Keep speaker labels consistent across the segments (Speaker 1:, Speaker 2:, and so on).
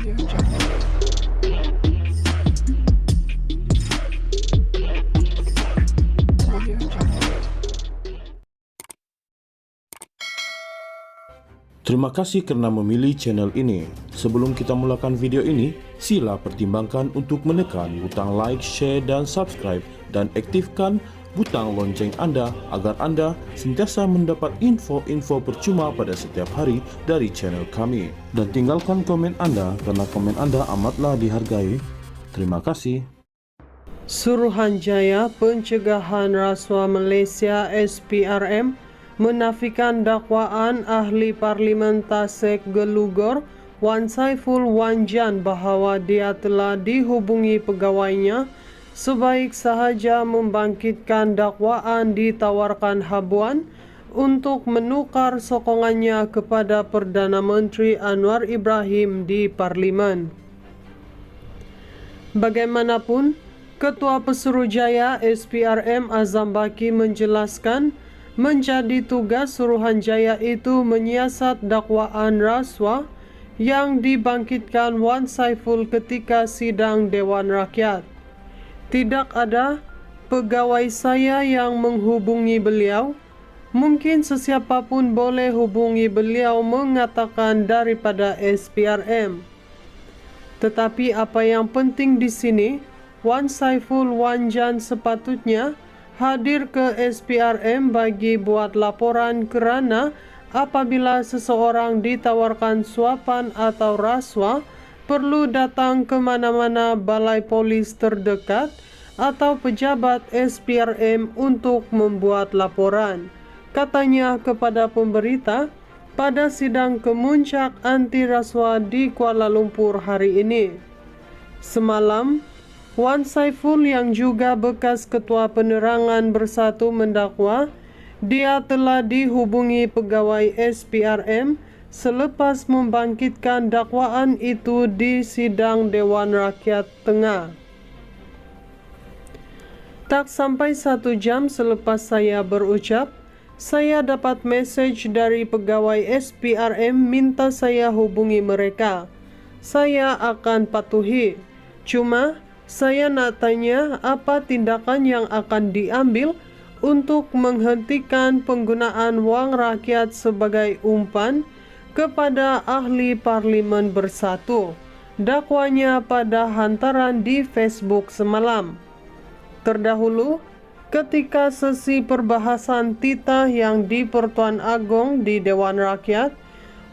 Speaker 1: Terima kasih karena memilih channel ini. Sebelum kita mulakan video ini, sila pertimbangkan untuk menekan butang like, share, dan subscribe, dan aktifkan butang lonceng Anda agar Anda sentiasa mendapat info-info percuma pada setiap hari dari channel kami. Dan tinggalkan komen Anda karena komen Anda amatlah dihargai. Terima kasih.
Speaker 2: Suruhanjaya Pencegahan Rasuah Malaysia SPRM menafikan dakwaan ahli Parlimen Tasek Gelugor Wan Saiful Wanjan bahawa dia telah dihubungi pegawainya sebaik sahaja membangkitkan dakwaan ditawarkan habuan untuk menukar sokongannya kepada Perdana Menteri Anwar Ibrahim di Parlimen. Bagaimanapun, Ketua Pesuruhjaya SPRM Azam Baki menjelaskan menjadi tugas Suruhanjaya itu menyiasat dakwaan rasuah yang dibangkitkan Wan Saiful ketika sidang Dewan Rakyat. Tidak ada pegawai saya yang menghubungi beliau. Mungkin sesiapapun boleh hubungi beliau mengatakan daripada SPRM. Tetapi apa yang penting di sini, Wan Saiful Wanjan sepatutnya hadir ke SPRM bagi buat laporan kerana apabila seseorang ditawarkan suapan atau rasuah, perlu datang ke mana-mana balai polis terdekat atau pejabat SPRM untuk membuat laporan, katanya kepada pemberita pada sidang kemuncak anti rasuah di Kuala Lumpur hari ini. Semalam, Wan Saiful yang juga bekas Ketua Penerangan Bersatu mendakwa dia telah dihubungi pegawai SPRM selepas membangkitkan dakwaan itu di sidang Dewan Rakyat Tengah. Tak sampai 1 jam selepas saya berucap, saya dapat mesej dari pegawai SPRM minta saya hubungi mereka. Saya akan patuhi. Cuma saya nak tanya apa tindakan yang akan diambil untuk menghentikan penggunaan wang rakyat sebagai umpan kepada ahli Parlimen Bersatu. Dakwanya pada hantaran di Facebook semalam. Terdahulu, ketika sesi perbahasan titah yang di Pertuan Agong di Dewan Rakyat,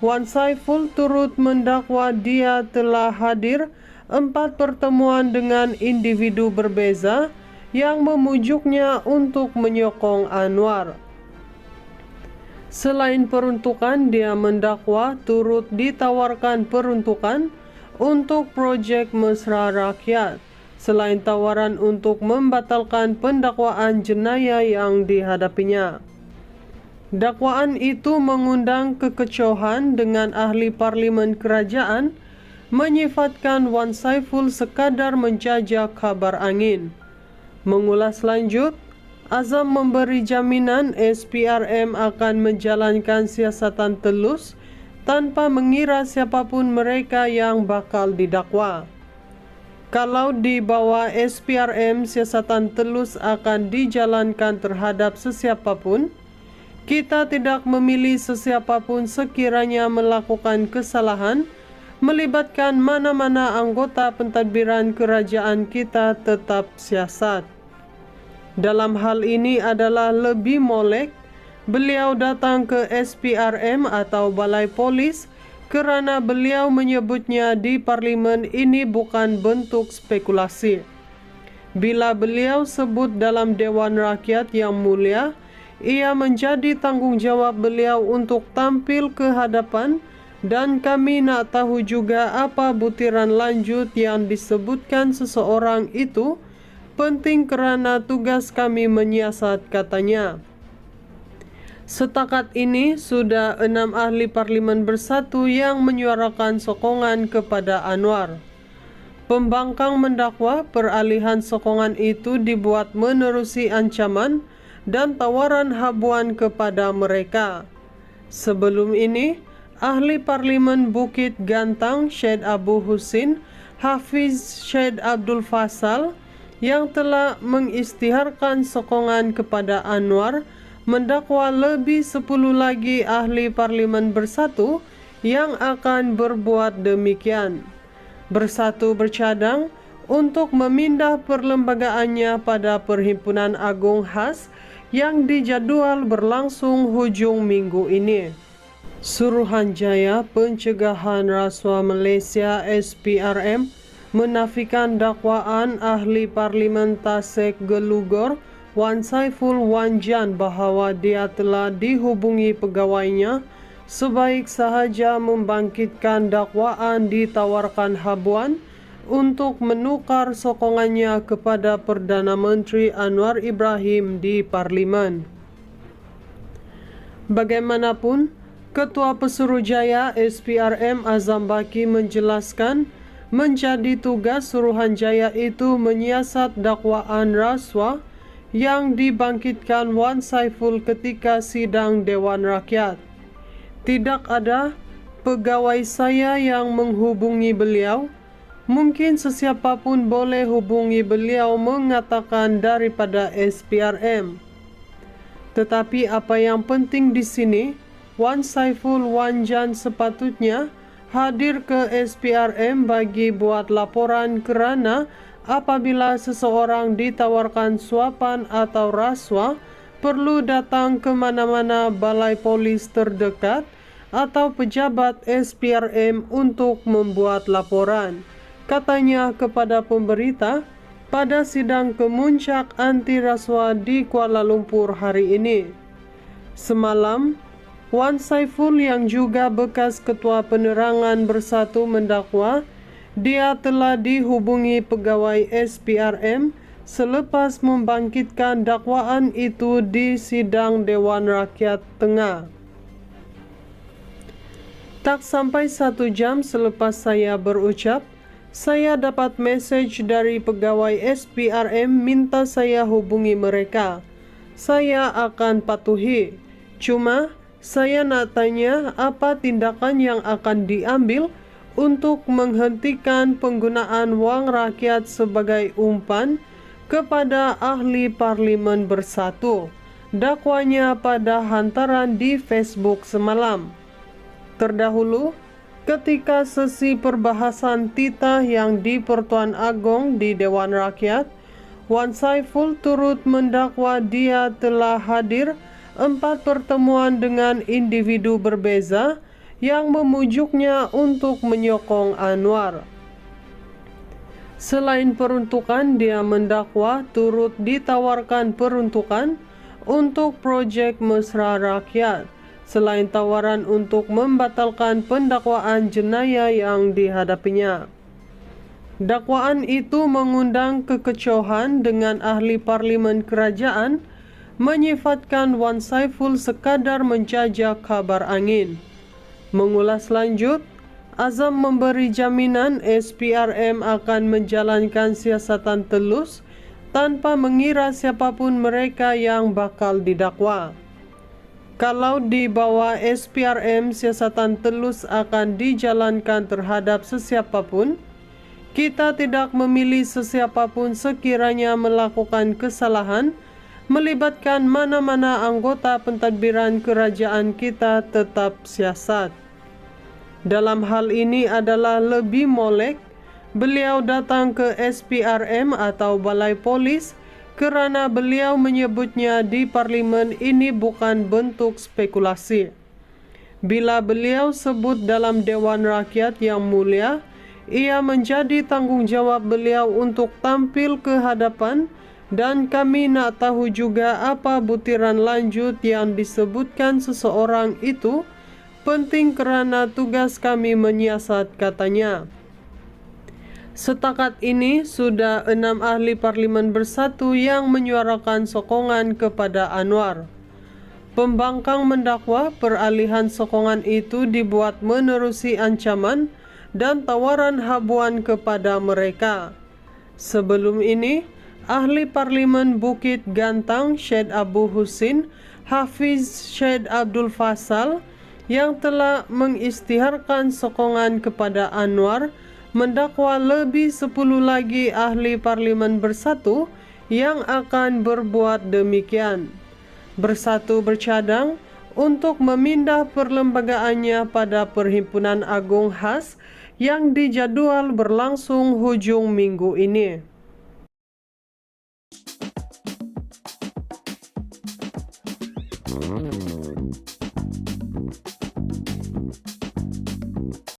Speaker 2: Wan Saiful turut mendakwa dia telah hadir 4 pertemuan dengan individu berbeza yang memujuknya untuk menyokong Anwar. Selain peruntukan, dia mendakwa turut ditawarkan peruntukan untuk projek mesra rakyat, selain tawaran untuk membatalkan pendakwaan jenayah yang dihadapinya. Dakwaan itu mengundang kekecohan dengan ahli Parlimen Kerajaan menyifatkan Wan Saiful sekadar menjajah kabar angin. Mengulas lanjut, Azam memberi jaminan SPRM akan menjalankan siasatan telus tanpa mengira siapapun mereka yang bakal didakwa. Kalau di bawah SPRM siasatan telus akan dijalankan terhadap sesiapapun, kita tidak memilih sesiapapun sekiranya melakukan kesalahan melibatkan mana-mana anggota pentadbiran kerajaan, kita tetap siasat. Dalam hal ini adalah lebih molek beliau datang ke SPRM atau balai polis kerana beliau menyebutnya di Parlimen ini bukan bentuk spekulasi. Bila beliau sebut dalam Dewan Rakyat yang mulia, ia menjadi tanggungjawab beliau untuk tampil ke hadapan. Dan kami nak tahu juga apa butiran lanjut yang disebutkan seseorang itu penting kerana tugas kami menyiasat, katanya. Setakat ini sudah 6 ahli Parlimen Bersatu yang menyuarakan sokongan kepada Anwar. Pembangkang mendakwa peralihan sokongan itu dibuat menerusi ancaman dan tawaran habuan kepada mereka. Sebelum ini, Ahli Parlimen Bukit Gantang Syed Abu Husin Hafiz Syed Abdul Fasal yang telah mengisytiharkan sokongan kepada Anwar mendakwa lebih 10 lagi ahli Parlimen Bersatu yang akan berbuat demikian. Bersatu bercadang untuk memindah perlembagaannya pada Perhimpunan Agung Khas yang dijadual berlangsung hujung minggu ini. Suruhanjaya Pencegahan Rasuah Malaysia SPRM menafikan dakwaan ahli Parlimen Tasek Gelugor Wan Saiful Wanjan bahawa dia telah dihubungi pegawainya sebaik sahaja membangkitkan dakwaan ditawarkan habuan untuk menukar sokongannya kepada Perdana Menteri Anwar Ibrahim di Parlimen. Bagaimanapun, Ketua Pesuruhjaya SPRM Azam Baki menjelaskan menjadi tugas Suruhanjaya itu menyiasat dakwaan rasuah yang dibangkitkan Wan Saiful ketika sidang Dewan Rakyat. Tidak ada pegawai saya yang menghubungi beliau. Mungkin sesiapapun boleh hubungi beliau mengatakan daripada SPRM. Tetapi apa yang penting di sini, Wan Saiful Wanjan sepatutnya hadir ke SPRM bagi buat laporan kerana apabila seseorang ditawarkan suapan atau rasuah, perlu datang ke mana-mana balai polis terdekat atau pejabat SPRM untuk membuat laporan, katanya kepada pemberita pada sidang kemuncak anti rasuah di Kuala Lumpur hari ini. Semalam, Wan Saiful yang juga bekas Ketua Penerangan Bersatu mendakwa dia telah dihubungi pegawai SPRM selepas membangkitkan dakwaan itu di sidang Dewan Rakyat Tengah. Tak sampai 1 jam selepas saya berucap, saya dapat mesej dari pegawai SPRM minta saya hubungi mereka. Saya akan patuhi. Cuma, saya nak tanya apa tindakan yang akan diambil untuk menghentikan penggunaan wang rakyat sebagai umpan kepada ahli Parlimen Bersatu. Dakwanya pada hantaran di Facebook semalam. Terdahulu, ketika sesi perbahasan titah yang di Pertuan Agong di Dewan Rakyat, Wan Saiful turut mendakwa dia telah hadir 4 pertemuan dengan individu berbeza yang memujuknya untuk menyokong Anwar. Selain peruntukan, dia mendakwa turut ditawarkan peruntukan untuk projek mesra rakyat, selain tawaran untuk membatalkan pendakwaan jenayah yang dihadapinya. Dakwaan itu mengundang kekecohan dengan ahli Parlimen Kerajaan menyifatkan Wan Saiful sekadar menjajah kabar angin. Mengulas lanjut, Azam memberi jaminan SPRM akan menjalankan siasatan telus tanpa mengira siapapun mereka yang bakal didakwa. Kalau di bawah SPRM siasatan telus akan dijalankan terhadap sesiapapun, kita tidak memilih sesiapapun sekiranya melakukan kesalahan melibatkan mana-mana anggota pentadbiran kerajaan, kita tetap siasat. Dalam hal ini adalah lebih molek beliau datang ke SPRM atau balai polis kerana beliau menyebutnya di Parlimen ini bukan bentuk spekulasi. Bila beliau sebut dalam Dewan Rakyat yang mulia, ia menjadi tanggungjawab beliau untuk tampil ke hadapan. Dan kami nak tahu juga apa butiran lanjut yang disebutkan seseorang itu penting kerana tugas kami menyiasat, katanya. Setakat ini sudah 6 ahli Parlimen Bersatu yang menyuarakan sokongan kepada Anwar. Pembangkang mendakwa peralihan sokongan itu dibuat menerusi ancaman dan tawaran habuan kepada mereka. Sebelum ini, ahli Parlimen Bukit Gantang Syed Abu Husin Hafiz Syed Abdul Fasal yang telah mengisytiharkan sokongan kepada Anwar mendakwa lebih 10 lagi ahli parlimen Bersatu yang akan berbuat demikian. Bersatu bercadang untuk memindah perlembagaannya pada Perhimpunan Agung khas yang dijadwal berlangsung hujung minggu ini.